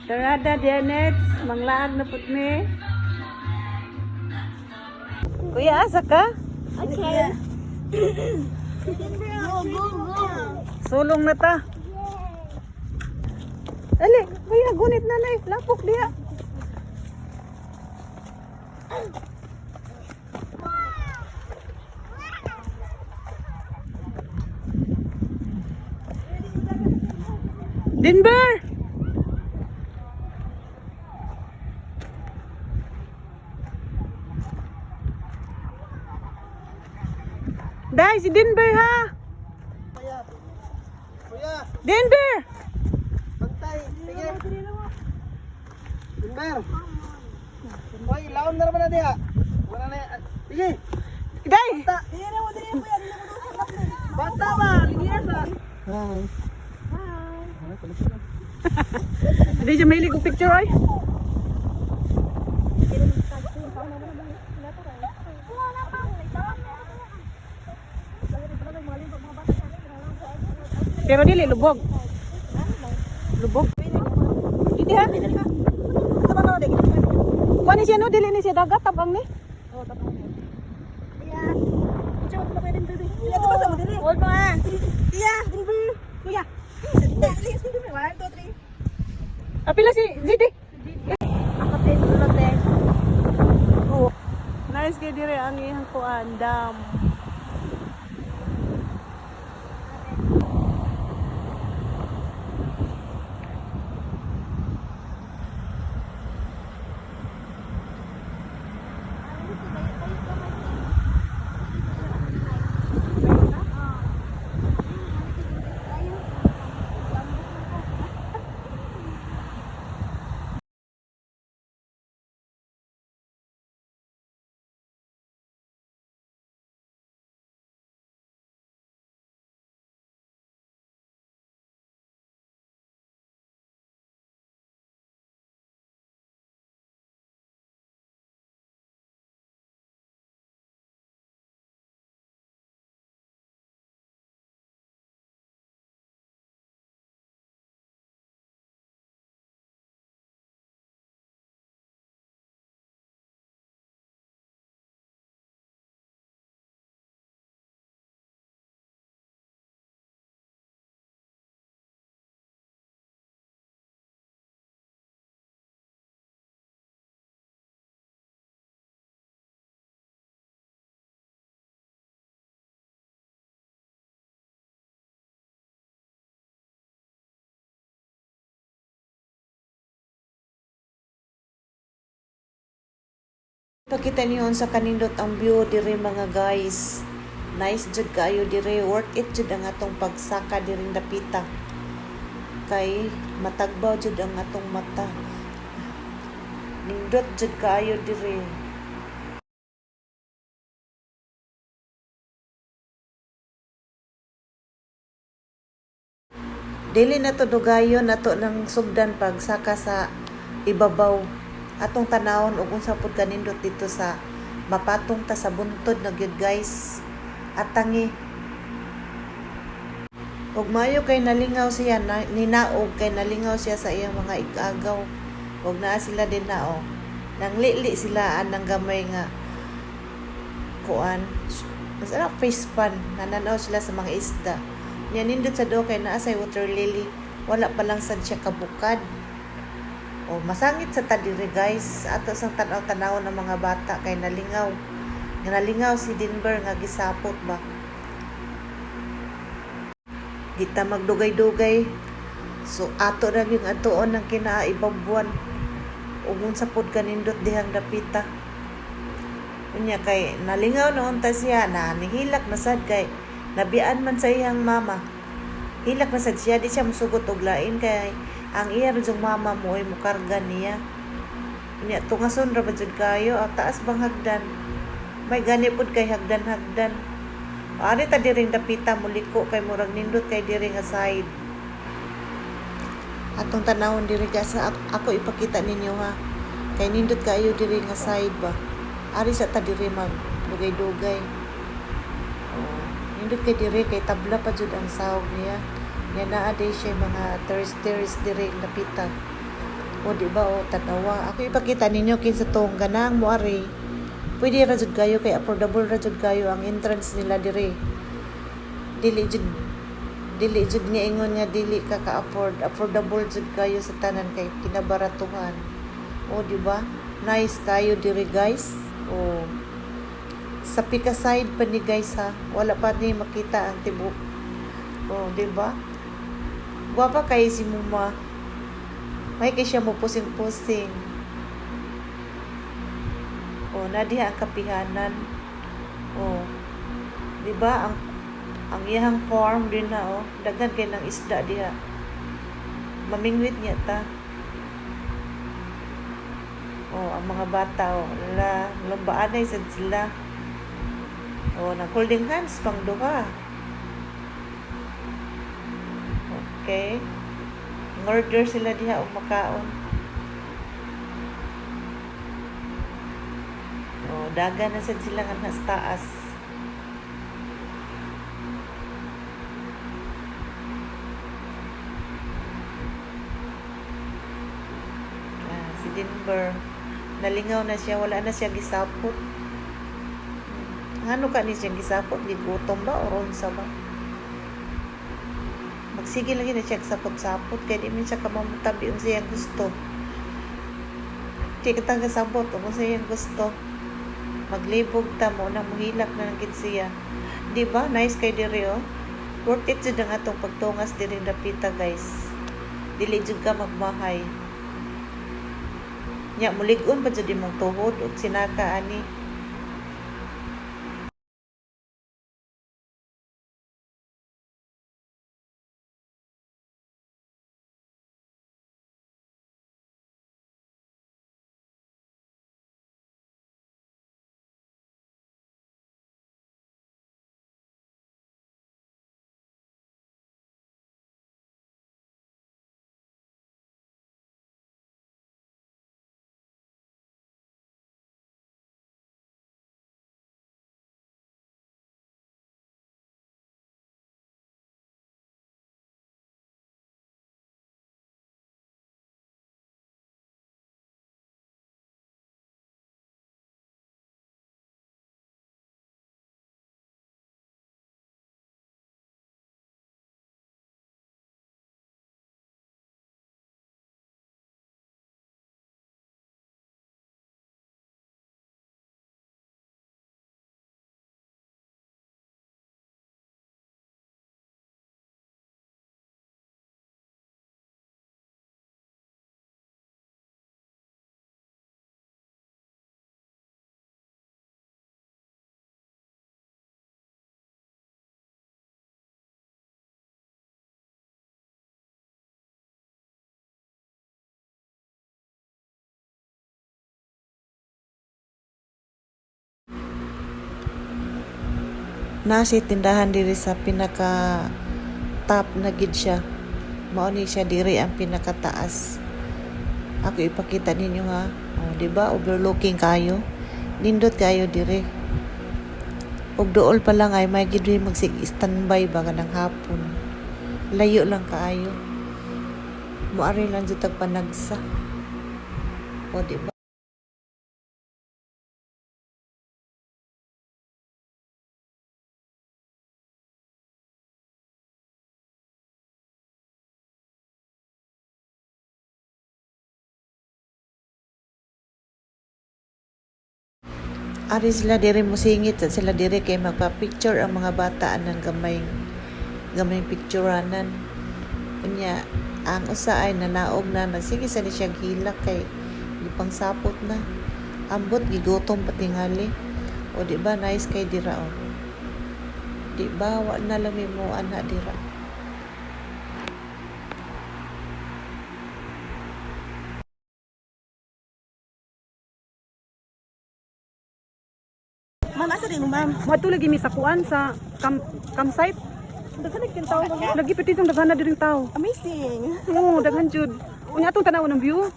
Karada Dianex, manglaag na put me. Kuya, asa ka? Okay. Go. Sulong na ta. Dali, kuya, gunit na na. Lapok diya. Denver! Dai, si Denver ha! Kuya, Denver! bantay. Sige. Timber. Hoy, laon na naman na diya. Wala na yan. Sige. Dai! Bata. Bata ba? Linya sa. Hindi siya mahilig kong picture, oy. Pero dili, lubog. Lubog. Dili ha? Kuha ni siya no? Dili ni siya dagat, tabang ni? Huwag mo ah. Iya, Timber. Kuya. Alis, Timber. 1, 2, 3. Apila si Didi. Ako tayo sa lote. Oh. Nice kay dire ang iyang kuan, dam. Pakita niyo sa kanindot ang view dire mga guys. Nice jud kaayo dire, worth it jud ang atong pagsaka diring dapita. Kay matagbaw jud ang atong mata. Nindot jud kaayo dire. Dili na to dugayon nato ng sugdan pagsaka sa ibabaw. Atong tanawon ug unsa pud kanindot dito sa mapatong ta sa buntod na gyud guys. At tangi. Ug maayo kay nalingaw siya, ninaog kay nalingaw siya sa iyang mga igagaw. Ug naa sila din na oh. Nanglili sila anang gamay nga kuan. Mas ana face pan, nananaw sila sa mga isda. Nya nindot sa do kay naa say water lily. Wala pa lang sad siya kabukad. O masangit sa tadiri guys. Ato sang tanaw-tanaw ng mga bata kay nalingaw. Nalingaw si Denver nga gisapot ba. Kita magdugay-dugay. So ato na yung atuon ng kinaibang buwan. Ugon sa pod kanindot dihang dapita. Unya kay nalingaw noon ta siya na nihilak na sad kay nabian man sa iyang mama. Hilak na sad siya di siya musugot og lain kay ang iya jung mama mo ay mukarga niya. Unya tungason ra ba jud kayo ang taas bang hagdan. May gani pud kay hagdan-hagdan. Ari ta diring dapita muliko kay murag nindot kay diri nga side. Atong tanawon diri sa ako ipakita ninyo ha. Kay nindot kayo diri nga side ba. Ari sa ta diri mag dugay-dugay. Oh, nindot kay diri kay tabla pa jud ang sahog niya. Yan naa day siya mga terrace diri dapita. O di ba o tanawa. Ako ipakita ninyo kinsa tong ganang moari. Pwede ra jud kayo kay affordable ra jud kayo ang entrance nila dire. Dili jud nga ingon nga dili ka ka-afford. Affordable jud kayo sa tanan kay kinabaratuhan. O di ba? Nice kayo dire guys. O sa pika side pa ni guys ha. Wala pa ni makita ang tibok. O di ba? Guwapa kay si Muma. May kay siya mo pusing-pusing. O, nadiha ang kapihanan. O, di ba ang iyang farm din na o, daghan kay ng isda diha. Mamingwit niya ta. O, ang mga bata o, lumbaan ay sad sila. O, nang holding hands pang duha. Okay. Order sila diha og makaon. Oh, dagan na sad sila nga sa taas. Si Denver, nalingaw na siya, wala na siya gisapot. Ano ka ni siya gisapot? Gigutom ba o ronsa ba? Magsige lagi na siya sapot-sapot kaya di man siya kamamutabi kung siya gusto. Di ka tanga sabot kung siya gusto. Maglibog ta mo nang muhilak na ng siya. Di ba? Nice kay diri oh. Worth it jud ang atong pagtungas diri dapita guys. Dili jud ka magmahay. Nya mulig-on pa jud imong tuhod ug sinaka ani. Nasi tindahan diri sa pinaka top na gid siya. Mao ni siya diri ang pinakataas. Ako ipakita ninyo ha. Oh, di ba overlooking kayo? Nindot kayo diri. Og dool pa lang ay may gid magsig-standby ba kanang hapon. Layo lang kaayo. Moari lang jud tag panagsa. O di ba? Ari sila diri musingit at sila diri kay magpa-picture ang mga bata ng gamay picturanan. Unya ang usa ay nanaog na nagsige sa siya hilak kay gipang sapot na. Ambot gigutom patingali. O di ba nice kay dira o. Di ba wa na lami mo ana dira. Ma'am, asa din mo, ma'am? Madto lagi mi sa kuan sa campsite. Daghan nagkin tao ba? Lagi piti tong daghan na diri tao. Amazing. Oo, daghan jud. Unya atong tanaw ng view.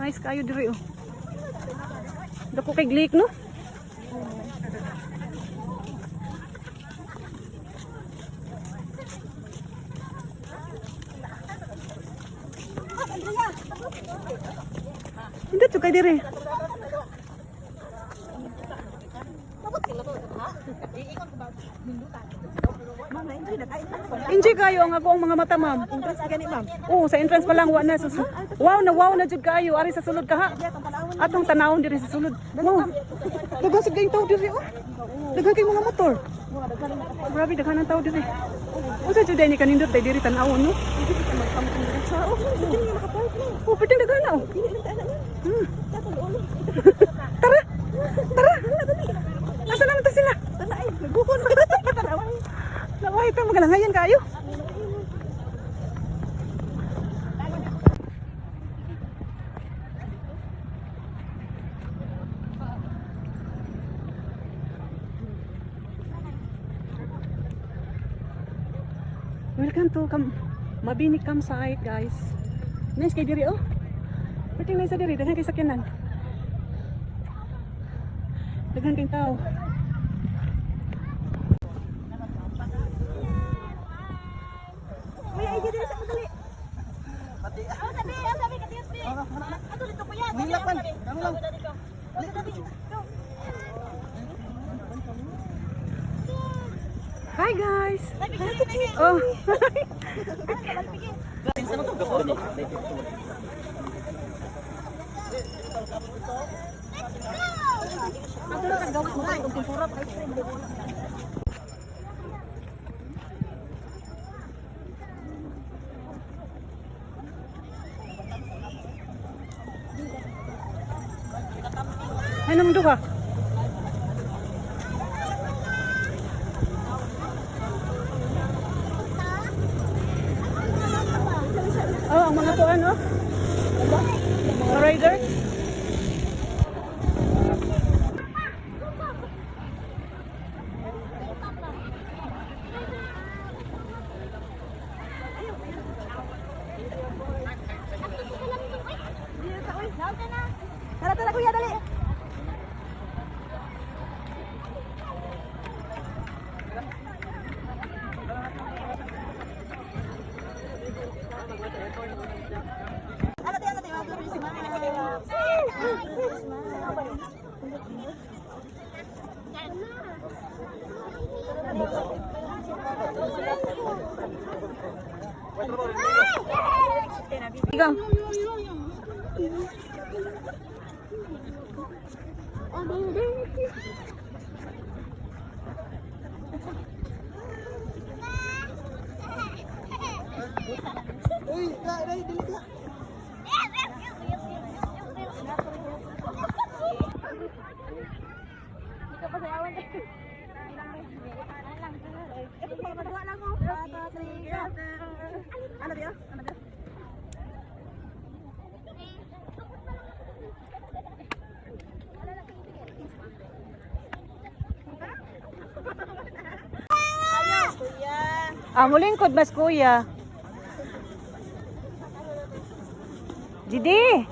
Nice kayo diri oh. Dako kay lake no? Hindi to kay dire. Ma'am, na-enjoy na kain na. Enjoy kayo ang ako ang mga mata, ma'am. Interest ka ni ma'am. Oo, sa entrance pa lang wa na sa wow na jud kayo ari sa sulod ka ha. Atong tanawon diri sa sulod. Wow. Daghang sa gayong tao diri oh. Daghang kay mga motor. Grabe daghan ang tao diri. Unsa jud ni kanindot tay diri tan-awon no? Oh, piting daghan na oh. Tara. Tara. Asa naman ta sila? Tanay, nagbukon pa. Tanaway. Naway ta magalangayan kayo. Welcome to Mabini campsite, guys. Nice kay diri oh. Pwede nice sa diri, daghan kay sakyanan. Daghan kay tao. Kuya, ay dito sa madali. Sabi katiyos di. Ato dito kuya. Hilak man. Damo lang. Hi guys. Oh. Ay nang duha. Oh, ang mga tuan oh. Mga riders. Tara, tara kuya, dali. Ikaw. Ano dia? Ano dia? Mulingkod mas kuya. Jidi.